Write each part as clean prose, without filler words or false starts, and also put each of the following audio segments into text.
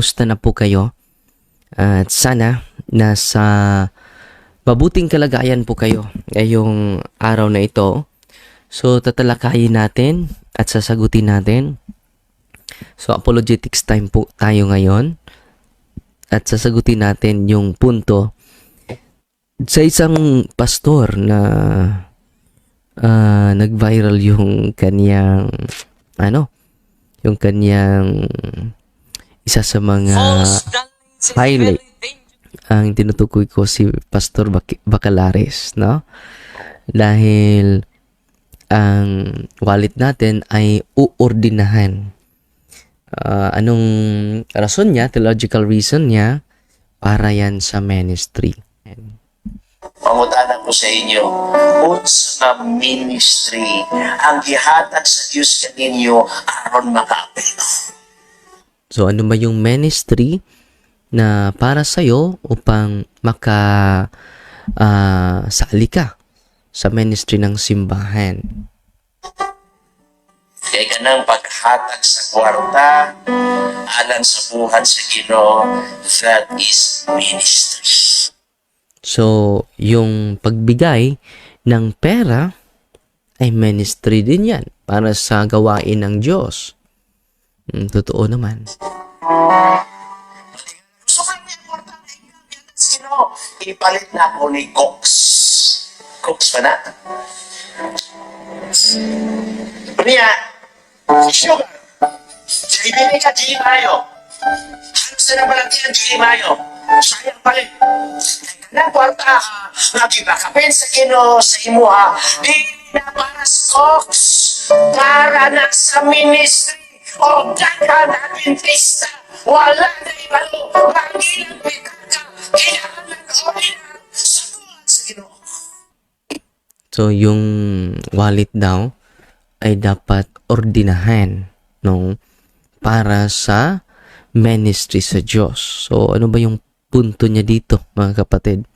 Kamusta na po kayo? At sana nasa mabuting kalagayan po kayo ngayong araw na ito. So tatalakayin natin at sasagutin natin. So apologetics time po tayo ngayon. At sasagutin natin yung punto sa isang pastor na nag-viral yung kanyang yung kanyang isa sa mga highlight. Ang tinutukoy ko si Pastor Bacalares, no? Dahil ang wallet natin ay uordinahan. Anong rason niya, theological reason niya, para yan sa ministry. Pangutana ko sa inyo, unsa nga ministry ang gihatag sa Dios kaninyo aron makaapil? So ano ba yung ministry na para sa iyo upang sali ka sa ministry ng simbahan? Kaya kanang paghatag sa kwarta alang sa buhat sa Ginoo, that is ministry. So, yung pagbigay ng pera ay ministry din yan para sa gawain ng Diyos. Totoo naman. So, kanya kwarta na ikaw, sino? Ipalit na ako ni Cox. Cox pa na? Niya, sugar. Ibili ka, G. Mayo. Halos na naman natin ang G. Mayo. Sayang pa rin. Nang kwarta, magibakapin sa Ginoo sa imuha. Di na para sa Cox. Para na sa ministry. O daga na Adventista. Wala na ibalo. Pangilang pitaka. Kailangan ng ordinal sa buhat sa Ginoo. So, yung wallet daw ay dapat ordinahan, no? Para sa ministry sa Diyos. So, ano ba yung punto niya dito, mga kapatid?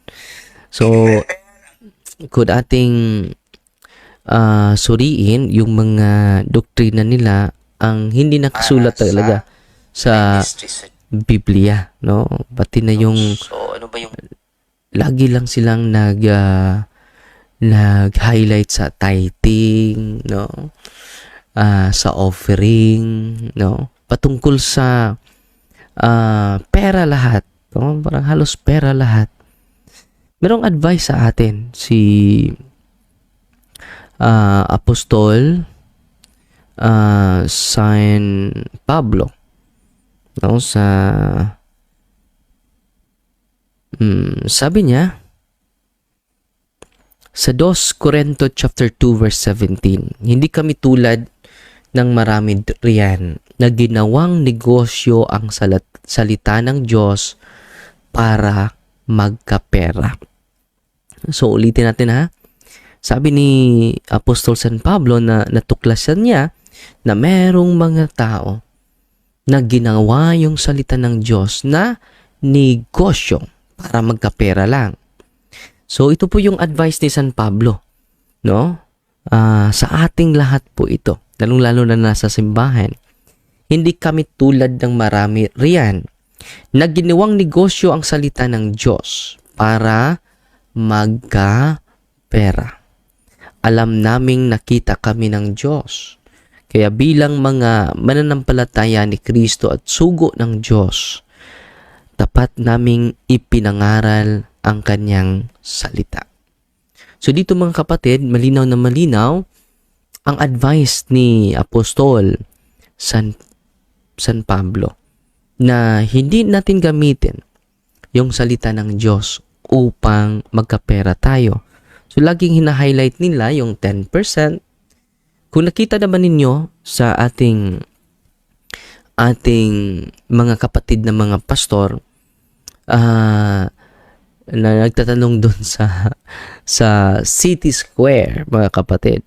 So, kung ating suriin yung mga doktrina nila, ang hindi nakasulat talaga sa Biblia, no? Pati na yung lagi lang silang nag-highlight sa tithing, no? Sa offering, no? Patungkol sa pera lahat, no? Parang halos pera lahat. Merong advice sa atin si Apostol San Pablo, no? Sabi niya sa 2 Corinto chapter 2 verse 17, hindi kami tulad ng marami riyan na ginawang negosyo ang salita ng Diyos para magkapera. So ulitin natin ha. Sabi ni Apostol San Pablo na natuklasan niya na merong mga tao na ginawa yung salita ng Diyos na negosyo para magkapera lang. So ito po yung advice ni San Pablo, no? Sa ating lahat po ito, lalong-lalo na nasa simbahan. Hindi kami tulad ng marami riyan na ginawang negosyo ang salita ng Diyos para magkapera. Alam naming nakita kami ng Diyos. Kaya bilang mga mananampalataya ni Kristo at sugo ng Diyos, tapat naming ipinangaral ang kanyang salita. So dito mga kapatid, malinaw na malinaw ang advice ni Apostol San Pablo na hindi natin gamitin yung salita ng Diyos upang magkapera tayo. So laging hina-highlight nila yung 10%. Kung nakita naman ninyo sa ating mga kapatid na mga pastor, na nagtatanong doon sa City Square, mga kapatid,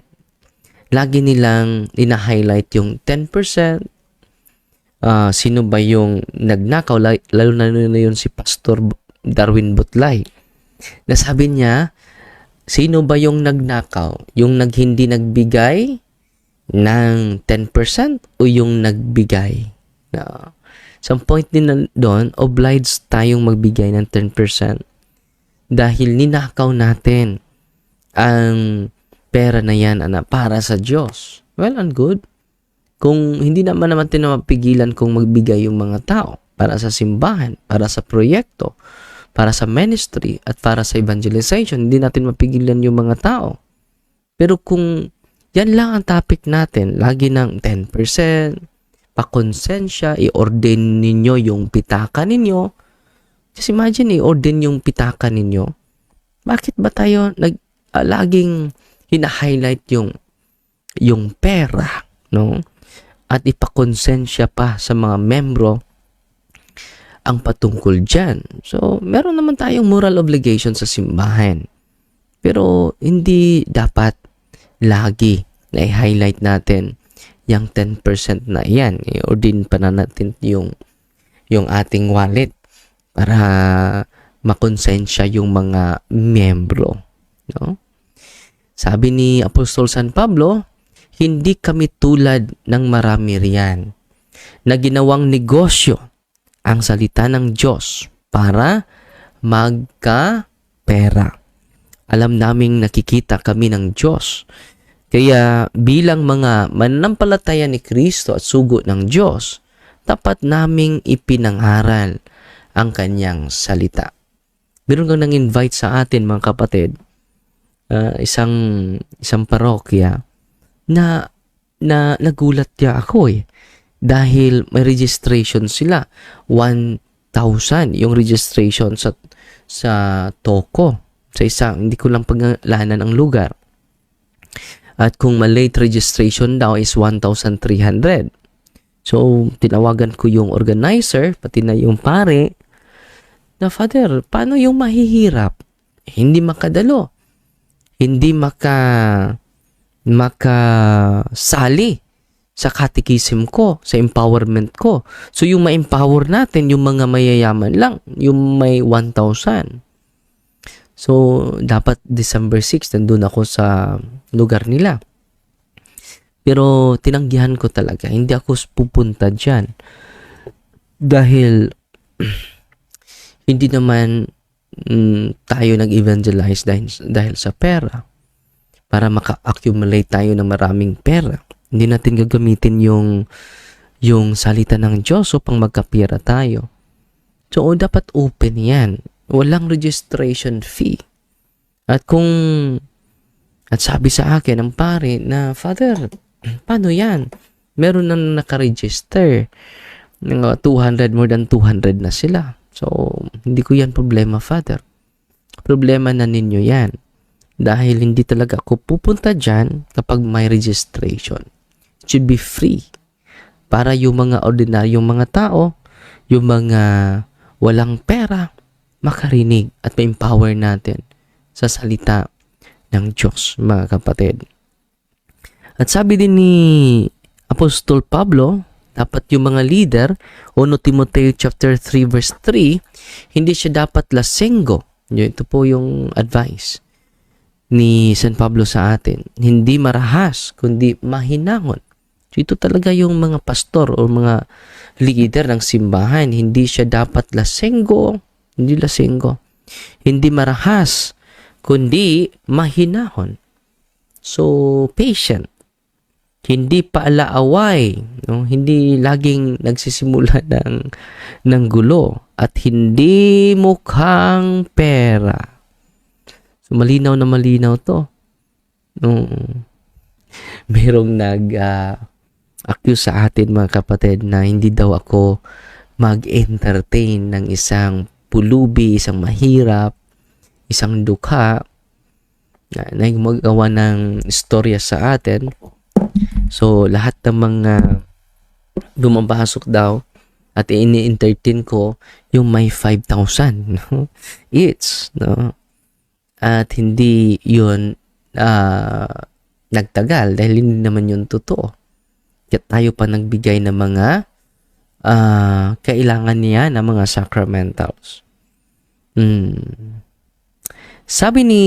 lagi nilang ina-highlight yung 10%. Sino ba yung nagnakaw? Lalo na yun si Pastor Darwin Butlay. Nasabi niya, sino ba yung nagnakaw? Yung hindi nagbigay ng 10% o yung nagbigay? Sa point din doon, obliged tayong magbigay ng 10% dahil ninakaw natin ang pera na yan para sa Diyos. Well and good. Kung hindi naman natin mapigilan kung magbigay yung mga tao para sa simbahan, para sa proyekto, para sa ministry, at para sa evangelization, hindi natin mapigilan yung mga tao. Pero kung yan lang ang topic natin, lagi ng 10%, pakonsensya, i-ordain ninyo yung pitaka ninyo. Just imagine, i-ordain yung pitaka ninyo. Bakit ba tayo laging hina-highlight yung pera, no? At ipakonsensya pa sa mga membro ang patungkol dyan. So, meron naman tayong moral obligation sa simbahan. Pero, hindi dapat lagi na i-highlight natin yung 10% na yan. O din pa na natin yung ating wallet para makonsensya yung mga membro. No? Sabi ni Apostol San Pablo, hindi kami tulad ng marami riyan na ginawang negosyo ang salita ng Diyos para magka-pera. Alam naming nakikita kami ng Diyos. Kaya bilang mga mananampalataya ni Kristo at sugo ng Diyos, tapat naming ipinangaral ang kanyang salita. Meron kang nang-invite sa atin, mga kapatid, isang parokya na nagulat niya ako dahil may registration sila. 1,000 yung registration sa Toko. Sa isang, hindi ko lang pangalanan ang lugar. At kung malate registration daw is 1,300. So, tinawagan ko yung organizer, pati na yung pare, na, Father, paano yung mahihirap? Hindi makadalo. Hindi makasali sa catechism ko, sa empowerment ko. So, yung ma-empower natin, yung mga mayayaman lang, yung may 1,000. So, dapat December 6, nandun ako sa lugar nila. Pero, tinanggihan ko talaga. Hindi ako pupunta dyan. Dahil, hindi naman tayo nag-evangelize dahil sa pera. Para maka-accumulate tayo ng maraming pera. Hindi natin gagamitin yung salita ng Diyos upang magkapira tayo. So, dapat open yan. Walang registration fee. At sabi sa akin ng pare na, Father, paano yan? Meron na nakaregister. 200, more than 200 na sila. So, hindi ko yan problema, Father. Problema na ninyo yan. Dahil hindi talaga ako pupunta dyan kapag may registration. It should be free. Para yung mga ordinaryong mga tao, yung mga walang pera, makarinig at ma-empower natin sa salita ng Diyos, mga kapatid. At sabi din ni Apostol Pablo, dapat yung mga leader, 1 Timoteo chapter 3 verse 3, hindi siya dapat lasenggo. Ito po yung advice ni San Pablo sa atin. Hindi marahas, kundi mahinahon. So, ito talaga yung mga pastor o mga leader ng simbahan. Hindi siya dapat lasenggo. Hindi lasenggo. Hindi marahas, kundi mahinahon. So, patient. Hindi paalaaway. No? Hindi laging nagsisimula ng gulo. At hindi mukhang pera. So, malinaw na malinaw to. Merong accuse sa atin, mga kapatid, na hindi daw ako mag-entertain ng isang pulubi, isang mahirap, isang dukha na magawa ng istorya sa atin. So, lahat ng mga bumabasok daw at ini-entertain ko yung may 5,000. No? No? At hindi yun nagtagal dahil hindi naman yun totoo. Kaya tayo pa nagbigay ng mga kailangan niya ng mga sacramentals. Sabi ni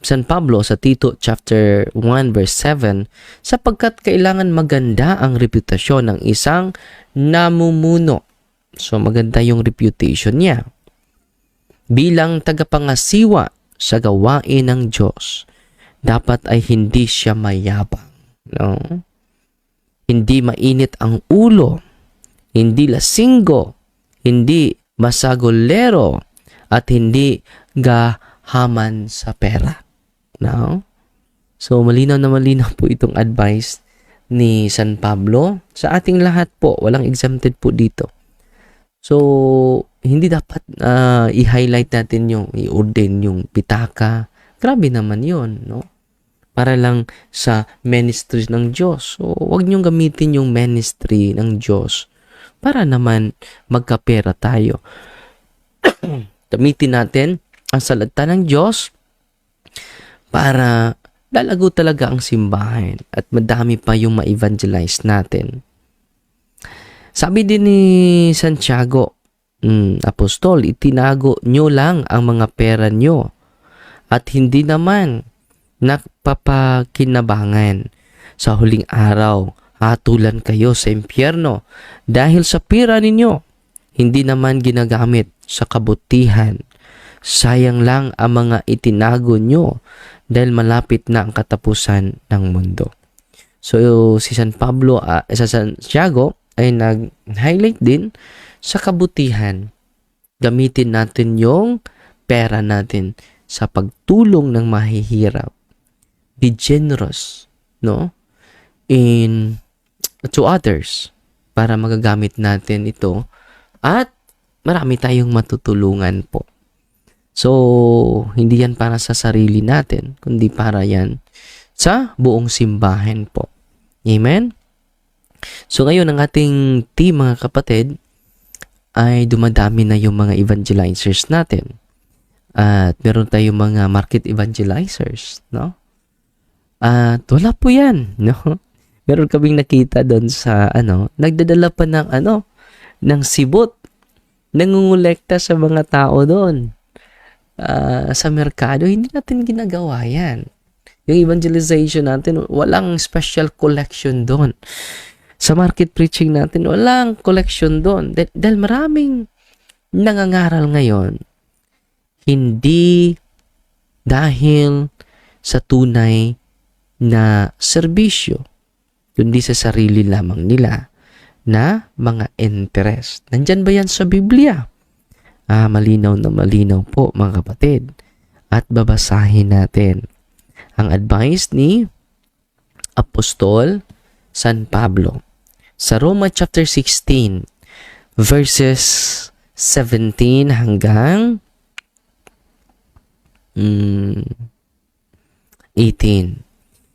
San Pablo sa Tito chapter 1 verse 7, sapagkat kailangan maganda ang reputasyon ng isang namumuno So maganda yung reputation niya. Bilang tagapangasiwa sa gawain ng Diyos, dapat ay hindi siya mayabang. No? Hindi mainit ang ulo, hindi lasinggo, hindi masagolero, at hindi gahaman sa pera. No? So malinaw na malinaw po itong advice ni San Pablo sa ating lahat po. Walang exempted po dito. So, hindi dapat i-highlight natin yung i-ordain yung pitaka. Grabe naman yun, no? Para lang sa ministry ng Diyos. So, huwag niyong gamitin yung ministry ng Diyos para naman magkapera tayo. Gamitin natin ang salita ng Diyos para lalago talaga ang simbahan at madami pa yung ma-evangelize natin. Sabi din ni Santiago, Apostol, itinago nyo lang ang mga pera nyo at hindi naman napapakinabangan. Sa huling araw, hatulan kayo sa impyerno dahil sa pera ninyo, hindi naman ginagamit sa kabutihan. Sayang lang ang mga itinago nyo dahil malapit na ang katapusan ng mundo. So, si San Pablo, sa Santiago, ay nag-highlight din sa kabutihan. Gamitin natin yung pera natin sa pagtulong ng mahihirap. Be generous, no? To others para magagamit natin ito at marami tayong matutulungan po. So, hindi yan para sa sarili natin, kundi para yan sa buong simbahan po. Amen? So, ngayon, ang ating team, mga kapatid, ay dumadami na yung mga evangelizers natin. At meron tayong mga market evangelizers, no? At wala po yan, no? Meron kaming nakita doon sa, nagdadala pa ng, ng sibot. Nangungulekta sa mga tao doon. Sa merkado, hindi natin ginagawa yan. Yung evangelization natin, walang special collection doon. Sa market preaching natin, walang collection doon. Dahil maraming nangangaral ngayon, hindi dahil sa tunay na serbisyo, kundi sa sarili lamang nila na mga interest. Nandyan ba yan sa Biblia? Malinaw na malinaw po, mga kapatid. At babasahin natin ang advice ni Apostol San Pablo sa Roma chapter 16 verses 17 hanggang 18.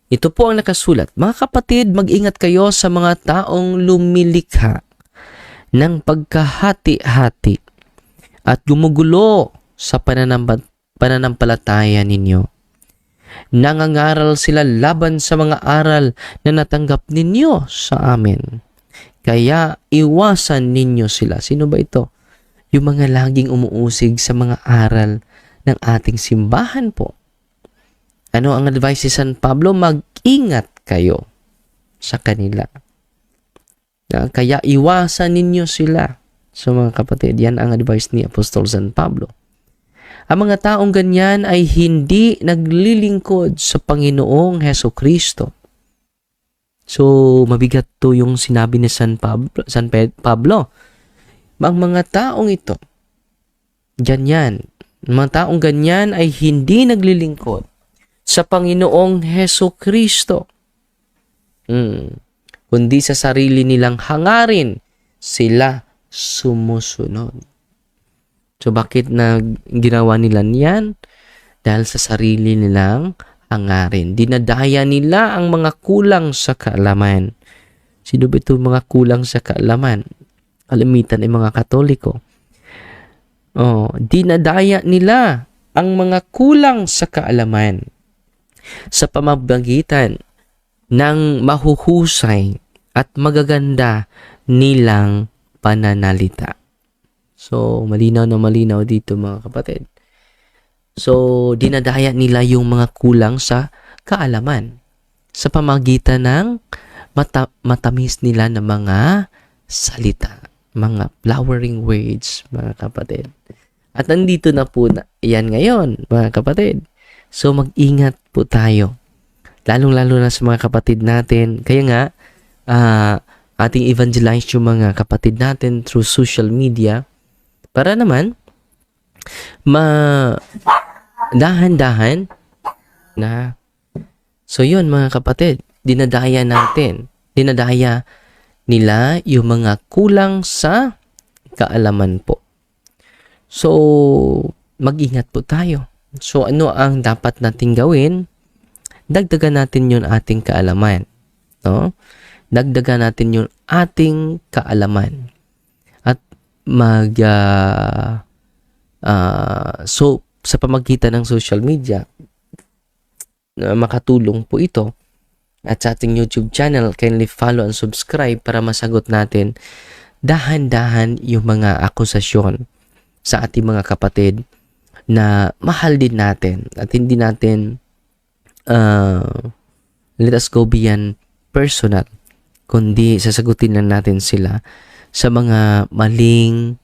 Ito po ang nakasulat. Mga kapatid, mag-ingat kayo sa mga taong lumilikha ng pagkahati-hati at gumugulo sa pananampalataya ninyo. Nangangaral sila laban sa mga aral na natanggap ninyo sa amin. Kaya iwasan ninyo sila. Sino ba ito? Yung mga laging umuusig sa mga aral ng ating simbahan po. Ano ang advice ni San Pablo? Mag-ingat kayo sa kanila. Kaya iwasan ninyo sila. So mga kapatid, yan ang advice ni Apostol San Pablo. Ang mga taong ganyan ay hindi naglilingkod sa Panginoong Hesukristo. So mabigat to yung sinabi ni San Pablo. Ang mga taong ito, ganyan, mga taong ganyan ay hindi naglilingkod sa Panginoong Hesukristo. Kundi sa sarili nilang hangarin sila sumusunod. So bakit ginawa nila niyan? Dahil sa sarili nilang hangarin. Dinadaya nila ang mga kulang sa kaalaman. Sino ba ito mga kulang sa kaalaman? Kalimitan ay mga Katoliko. Dinadaya nila ang mga kulang sa kaalaman sa pamamagitan ng mahuhusay at magaganda nilang pananalita. So, malinaw na malinaw dito, mga kapatid. So, dinadaya nila yung mga kulang sa kaalaman sa pamamagitan ng matamis nila na mga salita. mga flowering words, mga kapatid. At nandito na po yan ngayon, mga kapatid. So, mag-ingat po tayo. Lalong-lalo na sa mga kapatid natin. Kaya nga, ating evangelize yung mga kapatid natin through social media para naman dahan-dahan na. So, yun mga kapatid, dinadaya nila yung mga kulang sa kaalaman po. So, mag-ingat po tayo. So, ano ang dapat nating gawin? Dagdagan natin yung ating kaalaman. No? Dagdagan natin yung ating kaalaman. At so, sa pamagitan ng social media, makatulong po ito. At sa ating YouTube channel, kindly follow and subscribe para masagot natin dahan-dahan yung mga akusasyon sa ating mga kapatid na mahal din natin at hindi natin let us go beyond personal, kundi sasagutin lang natin sila sa mga maling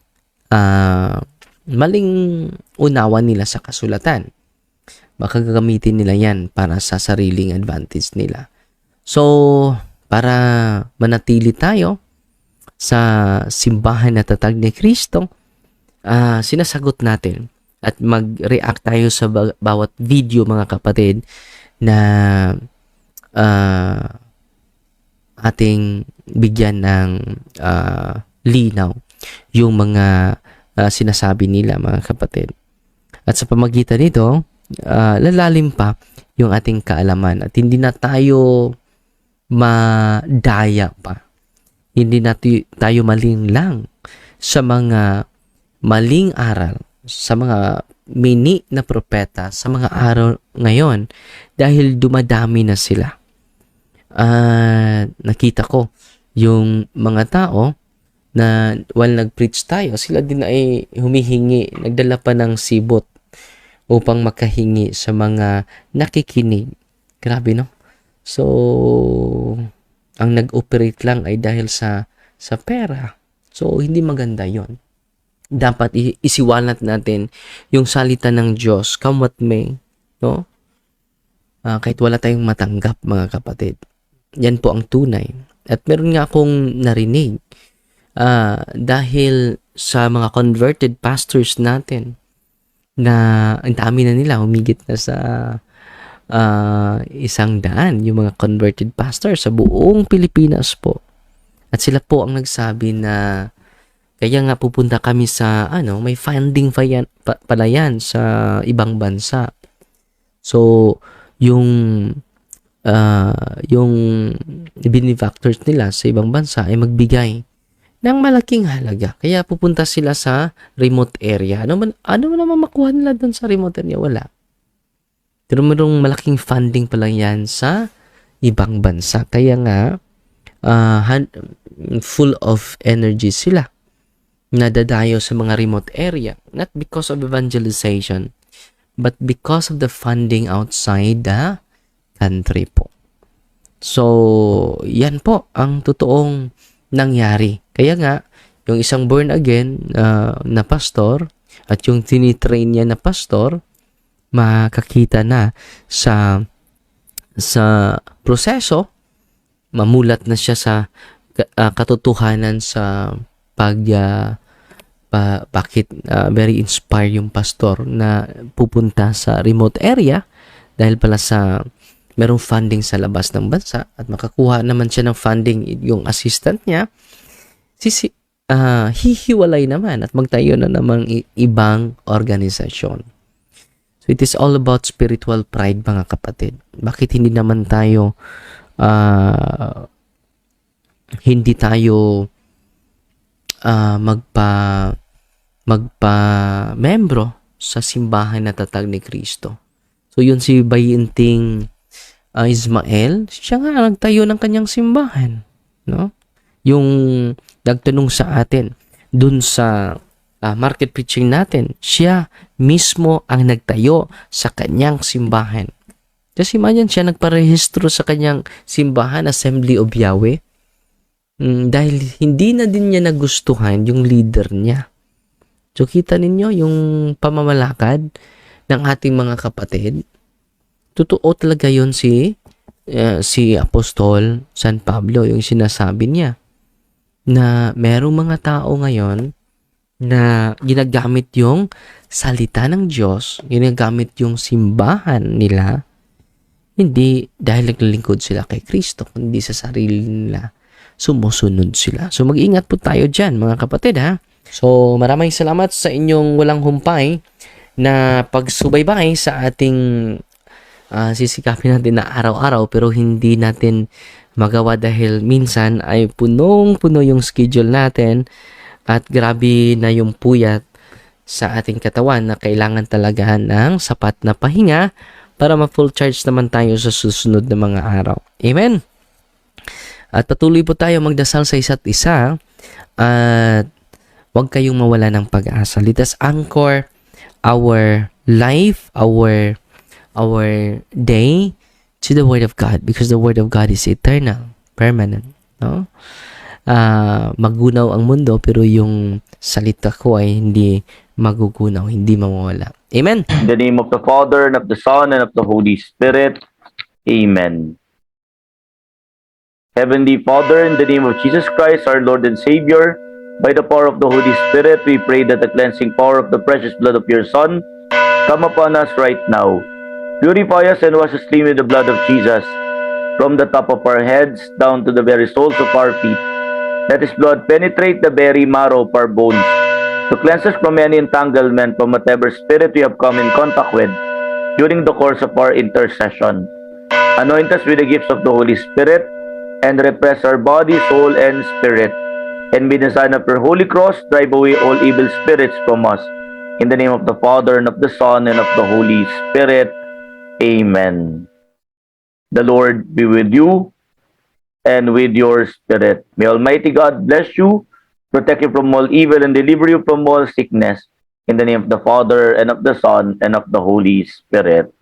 unawa nila sa kasulatan. Baka gagamitin nila yan para sa sariling advantage nila. So, para manatili tayo sa simbahan na tatag ni Kristo, sinasagot natin at mag-react tayo sa bawat video, mga kapatid, na ating bigyan ng linaw yung mga sinasabi nila, mga kapatid. At sa pamagitan nito, lalalim pa yung ating kaalaman at hindi na tayo madaya pa. Hindi na tayo malinlang sa mga maling aral, sa mga mini na propeta sa mga araw ngayon dahil dumadami na sila. Nakita ko yung mga tao na while nag-preach tayo, sila din ay humihingi, nagdala pa ng sibot upang makahingi sa mga nakikinig. Grabe, no? So, ang nag-operate lang ay dahil sa pera. So, hindi maganda yon. Dapat isiwalat natin yung salita ng Diyos, come what may, no? Kahit wala tayong matanggap, mga kapatid. Yan po ang tunay. At meron nga akong narinig dahil sa mga converted pastors natin na ang dami na nila, humigit na sa 100 yung mga converted pastors sa buong Pilipinas po. At sila po ang nagsabi na kaya nga pupunta kami sa may funding pala yan sa ibang bansa. So, yung benefactors nila sa ibang bansa ay magbigay ng malaking halaga. Kaya pupunta sila sa remote area. Ano naman makuha nila doon sa remote area? Wala. Pero mayroong malaking funding pala yan sa ibang bansa. Kaya nga, full of energy sila. Nadadayo sa mga remote area. Not because of evangelization, but because of the funding outside the country po. So, yan po ang totoong nangyari. Kaya nga, yung isang born again na pastor at yung tinitrain niya na pastor, makakita na sa proseso, mamulat na siya sa katotohanan sa bakit very inspired yung pastor na pupunta sa remote area dahil pala sa merong funding sa labas ng bansa at makakuha naman siya ng funding yung assistant niya, hihiwalay naman at magtayo na namang ibang organisasyon. So it is all about spiritual pride, mga kapatid. Bakit hindi naman tayo magpa-membro sa simbahan na tatag ni Kristo. So yun si Bayinting Ismael, siya nga nagtayo ng kanyang simbahan, no? Yung nagtanong sa atin dun sa market preaching natin, siya mismo ang nagtayo sa kanyang simbahan. Kasi imagine siya nagparehistro sa kanyang simbahan, Assembly of Yahweh, Dahil hindi na din niya nagustuhan yung leader niya. So kita ninyo yung pamamalakad ng ating mga kapatid. Totoo talaga yun si Apostol San Pablo, yung sinasabi niya na merong mga tao ngayon na ginagamit yung salita ng Diyos, ginagamit yung simbahan nila, hindi dahil naglilingkod sila kay Kristo, kundi sa sarili nila, sumusunod sila. So mag-ingat po tayo dyan, mga kapatid, ha? So maraming salamat sa inyong walang humpay na pagsubaybay sa ating sisikapin natin na araw-araw, pero hindi natin magawa dahil minsan ay punong-puno yung schedule natin at grabe na yung puyat sa ating katawan na kailangan talaga ng sapat na pahinga para ma-full charge naman tayo sa susunod na mga araw. Amen? At patuloy po tayo magdasal sa isa't isa at huwag kayong mawala ng pag-asa. Let us anchor our life, our day to the Word of God, because the Word of God is eternal, permanent. No? Magunaw ang mundo, pero yung salita ko ay hindi magugunaw, hindi mawawala. Amen? In the name of the Father, and of the Son, and of the Holy Spirit. Amen. Heavenly Father, in the name of Jesus Christ, our Lord and Savior, by the power of the Holy Spirit, we pray that the cleansing power of the precious blood of your Son come upon us right now. Purify us and wash us clean with the blood of Jesus, from the top of our heads down to the very soles of our feet. Let His blood penetrate the very marrow of our bones, to cleanse us from any entanglement from whatever spirit we have come in contact with during the course of our intercession. Anoint us with the gifts of the Holy Spirit, and repress our body, soul, and spirit. And by the sign of your holy cross, drive away all evil spirits from us. In the name of the Father, and of the Son, and of the Holy Spirit. Amen. The Lord be with you and with your spirit. May Almighty God bless you, protect you from all evil, and deliver you from all sickness. In the name of the Father, and of the Son, and of the Holy Spirit.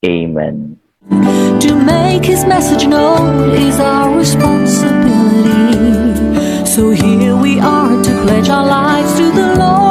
Amen. To make His message known is our responsibility. So here we are to pledge our lives to the Lord.